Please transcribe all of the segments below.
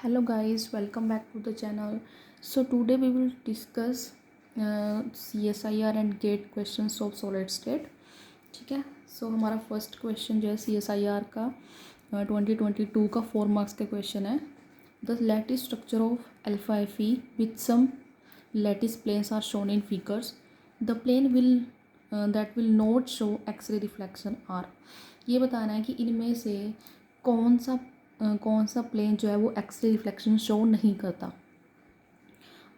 Hello guys, welcome back to the channel. So today we will discuss CSIR and GATE questions of solid state. ठीक है. So हमारा first question जो है CSIR का 2022 का 4 marks का क्वेश्चन है. The lattice structure of alpha Fe with some lattice planes are shown in figures. The plane that will not show X-ray reflection are. ये बताना है कि इनमें से कौन सा प्लेन जो है वो एक्सरे रिफ्लेक्शन शो नहीं करता.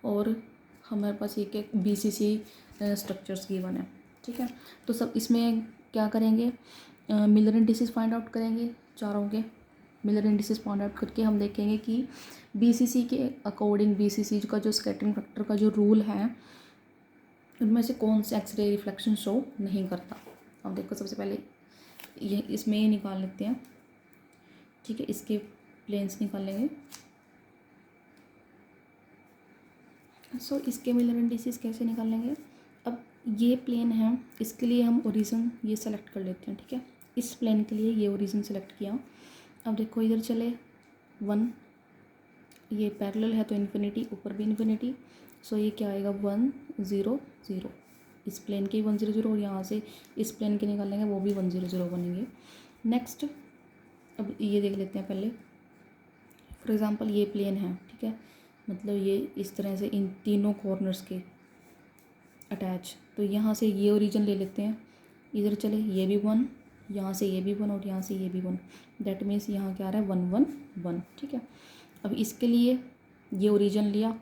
और हमारे पास एक एक BCC स्ट्रक्चर्स गिवन है. ठीक है. तो सब इसमें क्या करेंगे, मिलर इंडिसेस फाइंड आउट करेंगे. चारों के मिलर इंडिसेस फाइंड आउट करके हम देखेंगे कि BCC के अकॉर्डिंग BCC का जो स्कैटरिंग फैक्टर का जो रूल है उनमें से कौन सा एक्सरे रिफ्लेक्शन शो नहीं करता. अब देखो सबसे पहले ये इसमें ये निकाल लेते हैं. ठीक है. इसके प्लेन्स निकाल लेंगे. सो इसके मिलर इंडिसेस कैसे निकाल लेंगे. अब ये प्लेन है, इसके लिए हम ओरिजिन ये सेलेक्ट कर लेते हैं. ठीक है. इस प्लेन के लिए ये ओरिजिन सेलेक्ट किया. अब देखो इधर चले 1, ये पैरेलल है तो इन्फिनिटी, ऊपर भी इन्फिनिटी. सो ये क्या आएगा 1 0 0. इस प्लेन के 1 0 0 और यहाँ से इस प्लेन के निकाल लेंगे, वो भी 1 0 0 बनेंगे. नेक्स्ट अब ये देख लेते हैं पहले. फॉर एग्ज़ाम्पल ये प्लेन है. ठीक है. मतलब ये इस तरह से इन तीनों कॉर्नर्स के अटैच. तो यहाँ से ये ओरिजिन ले लेते हैं. इधर चले ये भी 1, यहाँ से ये भी 1 और यहाँ से ये भी 1. दैट मीन्स यहाँ क्या आ रहा है 1 1 1. ठीक है. अब इसके लिए ये ओरिजिन लिया,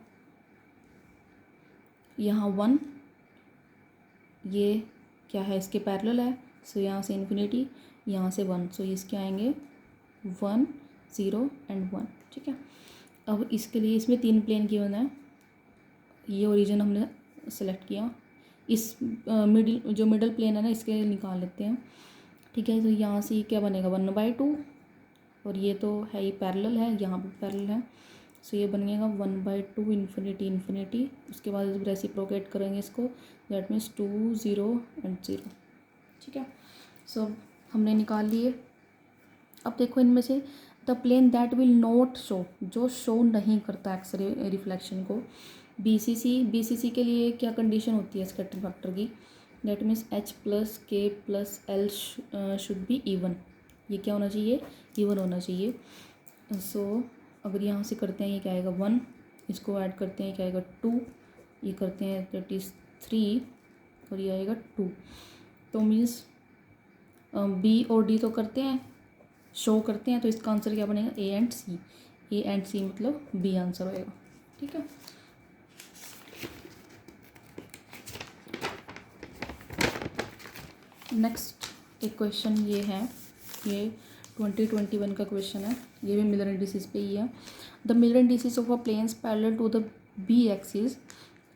यहाँ 1, ये क्या है इसके पैरेलल है. सो यहाँ से इन्फिनिटी, यहाँ से 1. सो इसके आएंगे 1 0 एंड 1. ठीक है. अब इसके लिए इसमें 3 प्लेन गिवन है. ये ओरिजिन हमने सेलेक्ट किया. इस मिडल प्लेन है ना, इसके निकाल लेते हैं. ठीक है. तो यहाँ से क्या बनेगा 1/2 और ये तो है ही पैरेलल है, यहाँ पर पैरेलल है. सो ये बनेगा 1/2 इन्फिनिटी इन्फिनिटी. उसके बाद रेसिप्रोकेट करेंगे इसको. That means 2 0 and 0. ठीक है. सो हमने निकाल लिए. अब देखो इनमें से the plane that will not show, जो शो नहीं करता एक्सरे रिफ्लेक्शन को, BCC के लिए क्या कंडीशन होती है स्कैटरिंग फैक्टर की. That means H + K + L should be even. ये क्या होना चाहिए, इवन होना चाहिए. सो अगर यहाँ से करते हैं ये क्या आएगा 1, इसको ऐड करते हैं क्या आएगा 2, ये करते हैं दैट इज़ 3 और ये आएगा 2. तो मीन्स B और D तो करते हैं, शो करते हैं. तो इसका आंसर क्या बनेगा A एंड C मतलब B आंसर होएगा. ठीक है. नेक्स्ट एक क्वेश्चन ये है, ये 2021 का क्वेश्चन है. ये भी मिलर इंडिसेस पे ही है. The Miller indices of a planes parallel to the B axis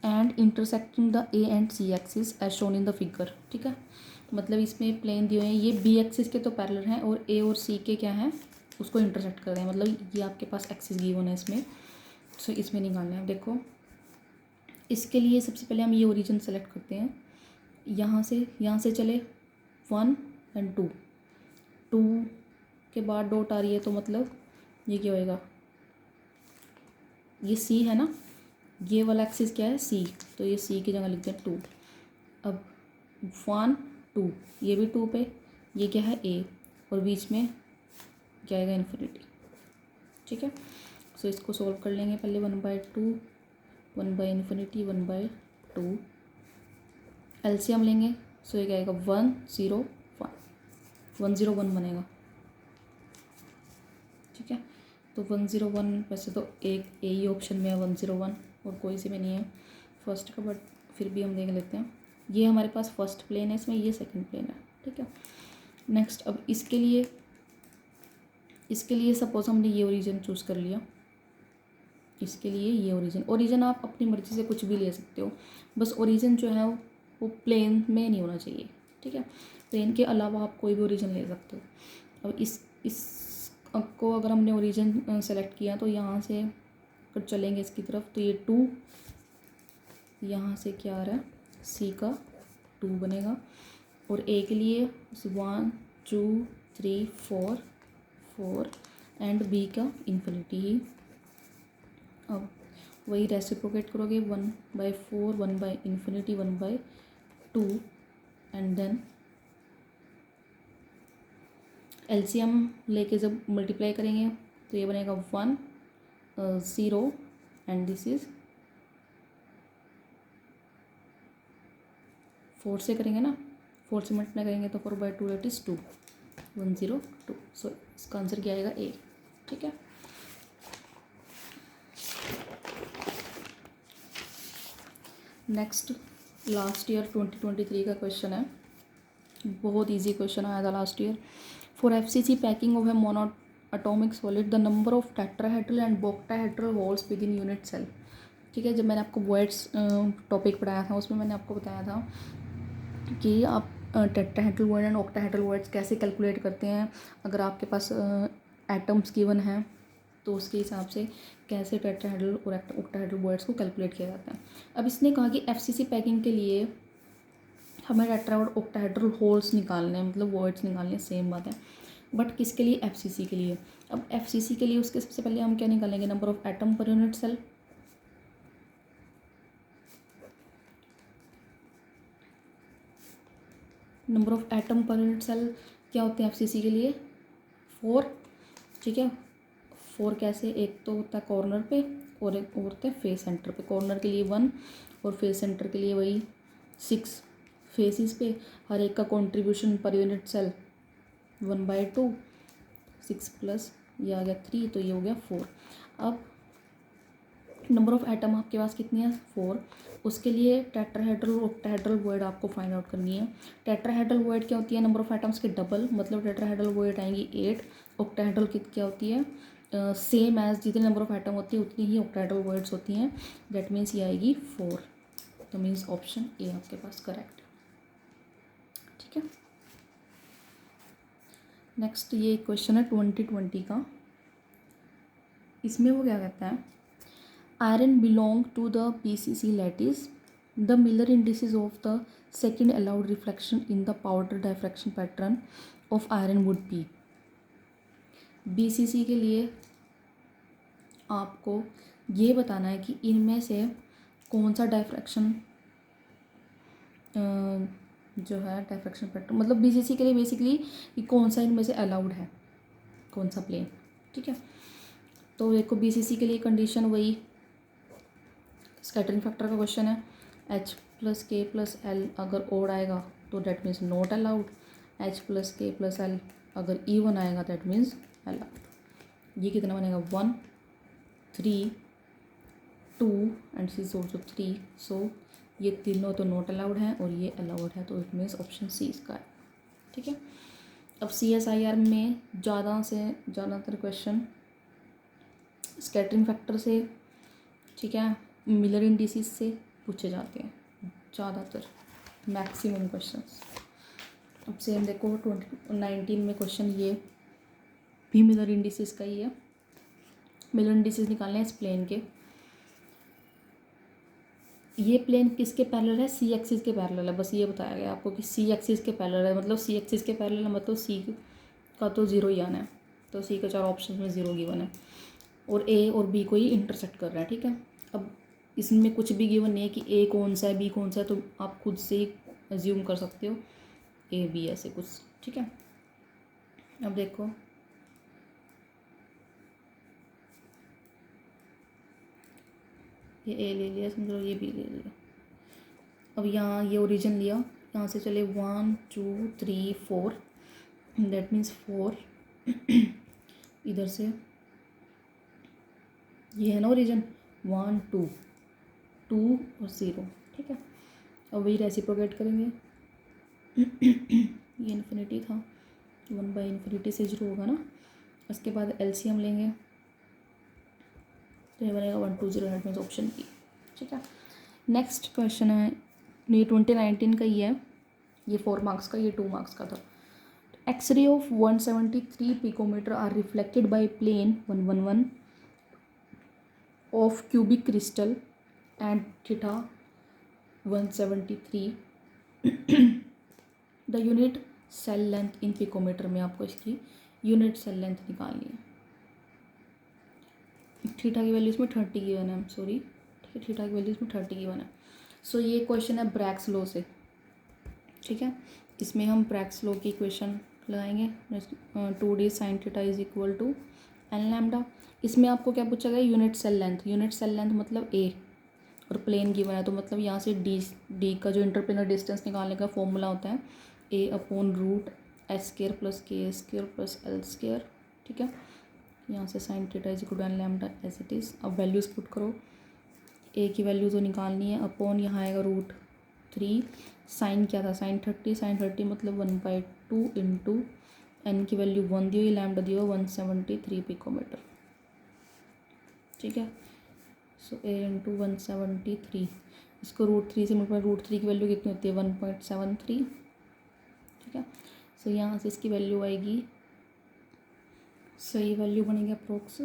and intersecting the A and C axis as shown in the figure. ठीक है. मतलब इसमें प्लेन दिए हुए हैं, ये B एक्सिस के तो पैरेलल हैं और A और C के क्या हैं उसको इंटरसेक्ट कर रहे हैं. मतलब ये आपके पास एक्सिस गिवन है इसमें. सो इसमें निकालना है. देखो इसके लिए सबसे पहले हम ये ओरिजिन सेलेक्ट करते हैं. यहाँ से चले 1 एंड 2 के बाद डॉट आ रही है तो मतलब ये क्या होएगा, ये C है ना, ये वाला एक्सिस क्या है C, तो ये C की जगह लिखते हैं 2. अब 1 2, ये भी 2 पे, ये क्या है A और बीच में क्या आएगा इन्फिनिटी. ठीक है. सो इसको सॉल्व कर लेंगे पहले. 1/2 1/∞ 1/2 LCM लेंगे. सो ये क्या आएगा 1 0 1 1 0 1 बनेगा. ठीक है. तो 1 0 1 वैसे तो एक A ही ऑप्शन में है 1 0 1 और कोई से में नहीं है फर्स्ट का, बट फिर भी हम देख लेते हैं. ये हमारे पास फर्स्ट प्लेन है, इसमें ये सेकंड प्लेन है. ठीक है. नेक्स्ट अब इसके लिए सपोज हमने ये ओरिजिन चूज़ कर लिया. इसके लिए ये ओरिजिन आप अपनी मर्ज़ी से कुछ भी ले सकते हो, बस ओरिजिन जो है वो प्लेन में नहीं होना चाहिए. ठीक है. प्लेन के अलावा आप कोई भी ओरिजिन ले सकते हो. अब इस को अगर हमने ओरिजिन सेलेक्ट किया तो यहाँ से अगर चलेंगे इसकी तरफ तो ये 2, यहाँ से क्या आ रहा है C का 2 बनेगा और A के लिए 1 2 3 4 4 एंड B का इन्फिनिटी ही अब वही रेसिप्रोकेट करोगे, 1/4, 1/∞, 1/2 एंड देन एलसीएम लेके जब मल्टीप्लाई करेंगे तो ये बनेगा 1 0 एंड दिस इज 4 से करेंगे ना, 4 से मल्टीप्लाई करेंगे तो 4/2 दैट इज़ 2, 102। सो इसका आंसर क्या आएगा ए। ठीक है, नेक्स्ट लास्ट ईयर 2023 का क्वेश्चन है, बहुत इजी क्वेश्चन आया था last year. For FCC packing of a mono atomic solid the number of tetrahedral and octahedral holes with in unit cell. ठीक है, जब मैंने आपको वर्ड्स टॉपिक पढ़ाया था उसमें मैंने आपको बताया था कि आप tetrahedral word and octahedral words कैसे कैलकुलेट करते हैं। अगर आपके पास एटम्स गिवन हैं तो उसके हिसाब से कैसे टेट्राहेड्रल और ऑक्टाहेड्रल वर्ड्स को कैलकुलेट किया जाता है। अब इसने कहा कि एफसीसी पैकिंग के लिए हमें टेट्रा और ऑक्टाहेड्रल होल्स निकालने हैं, मतलब वर्ड्स निकालने हैं, सेम बात है, बट किसके लिए? एफसीसी के लिए। अब एफसीसी के लिए उसके सबसे पहले हम क्या निकालेंगे? Number of atom per unit cell. Number of atom per unit cell क्या होते हैं एफसीसी के लिए? 4। ठीक है, 4 कैसे? एक तो होता है कॉर्नर पे और एक और होता है फेस सेंटर पे। कॉर्नर के लिए 1 और फेस सेंटर के लिए वही 6 फेसिस पे। हर एक का कंट्रीब्यूशन पर यूनिट सेल 1/2, 6 प्लस ये आ गया 3 तो ये हो गया 4। अब नंबर ऑफ एटम आपके पास कितनी है? 4। उसके लिए टेट्राहेड्रल और ऑक्टाहेड्रल वर्ड आपको फाइंड आउट करनी है। टेट्राहेड्रल वर्ड क्या होती है? नंबर ऑफ एटम्स के डबल, मतलब टेट्राहेड्रल वर्ड आएंगी 8। ऑक्टाहेड्रल क्या होती है? सेम एज जितने नंबर ऑफ एटम होती है उतनी ही ऑक्टाहेड्रल वर्ड्स होती हैं। दैट मीन्स ये आएगी 4। तो मीन्स ऑप्शन ए आपके पास करेक्ट है। ठीक है, नेक्स्ट ये क्वेश्चन है 2020 का। इसमें वो क्या कहता है? Iron belong to the BCC lattice. The Miller indices of the second allowed reflection in the powder diffraction pattern of iron would be. BCC के लिए आपको ये बताना है कि इनमें से कौन सा डायफ्रैक्शन जो है डायफ्रैक्शन पैटर्न, मतलब BCC के लिए बेसिकली कि कौन सा इनमें से अलाउड है, कौन सा प्लेन। ठीक है, तो देखो BCC के लिए कंडीशन वही स्कैटरिंग फैक्टर का क्वेश्चन है। H + K + L अगर ओड आएगा तो that means not allowed. H + K + L अगर इवन आएगा दैट मीन्स अलाउड। ये कितना बनेगा? 1 3 2 एंड सी ऑल्सो 3। सो ये तीनों तो नॉट अलाउड हैं और ये अलाउड है, तो इट मीन्स ऑप्शन सी इसका है। ठीक है, अब CSIR में ज़्यादा से ज़्यादातर क्वेश्चन स्कैटरिंग फैक्टर से, ठीक है, मिलर इंडिसेस से पूछे जाते हैं ज़्यादातर, मैक्सिमम क्वेश्चंस। अब सेम देखो 2019 में क्वेश्चन ये भी मिलर इंडिसेस का ही है। मिलर इंडिसेस निकालने हैं इस प्लेन के। ये प्लेन किसके पैरेलल है? C एक्सिस के पैरेलल है। बस ये बताया गया आपको कि C एक्सिस के पैरेलल है, मतलब C एक्सिस के पैरेलल है मतलब C का तो 0 ही आना है। तो C के 4 ऑप्शन में 0 गिवन है और A और B को ही इंटरसेक्ट कर रहा है। ठीक है, अब इसमें कुछ भी गिवन नहीं है कि A कौन सा है B कौन सा है, तो आप खुद से ही अज्यूम कर सकते हो A B ऐसे कुछ। ठीक है, अब देखो ये A ले लिया, समझ लो ये B ले लिया। अब यहाँ ये ओरिजिन लिया, यहाँ से चले 1 2 3 4, दैट मीन्स 4 इधर से ये है ना ओरिजिन 1 2 2 और 0। ठीक है, अब वही रेसिप्रोकेट करेंगे। ये इन्फिनिटी था, 1/∞ से 0 होगा ना। उसके बाद LCM लेंगे तो ये बनेगा 1 2 0, दैट मीन्स ऑप्शन बी। ठीक है, नेक्स्ट क्वेश्चन है, ये 2019 का ही है, ये 4 मार्क्स का, ये 2 मार्क्स का था। X-ray of 173 picometre are reflected by plane 111 of cubic crystal and theta 173 the unit cell length in picometre में आपको इसकी यूनिट सेल लेंथ निकालनी है। थीटा की वैल्यू इसमें 30 गिवन है, सॉरी, ठीक है, थीटा की वैल्यू इसमें 30 गिवन है। सो ये क्वेश्चन है ब्रैग्स लॉ से, ठीक है। इसमें हम ब्रैग्स लॉ की इक्वेशन लगाएंगे, 2d sin theta is equal to n lambda. इसमें आपको क्या पूछा गया, unit cell length, unit cell length मतलब ए, और प्लेन गिवन है, तो मतलब यहाँ से डी का जो इंटरप्लेनर डिस्टेंस निकालने का फॉर्मूला होता है a upon root s square plus k square plus l square, ठीक है। यहाँ से sine theta is equal to n lambda as it is. अब वैल्यूज़ पुट करो, ए की वैल्यू तो निकालनी है, अपॉन यहाँ आएगा √3, साइन क्या था, साइन 30 मतलब 1/2 इंटू एन की वैल्यू 1 दी हुई, लैम्डा दिया 173 पिकोमीटर, ठीक है। सो ए इंटू 173, इसको √3 से मतलब √3 की वैल्यू कितनी होती है 1.73, ठीक है। सो यहाँ से इसकी वैल्यू आएगी, सही वैल्यू बनेगी अप्रोक्स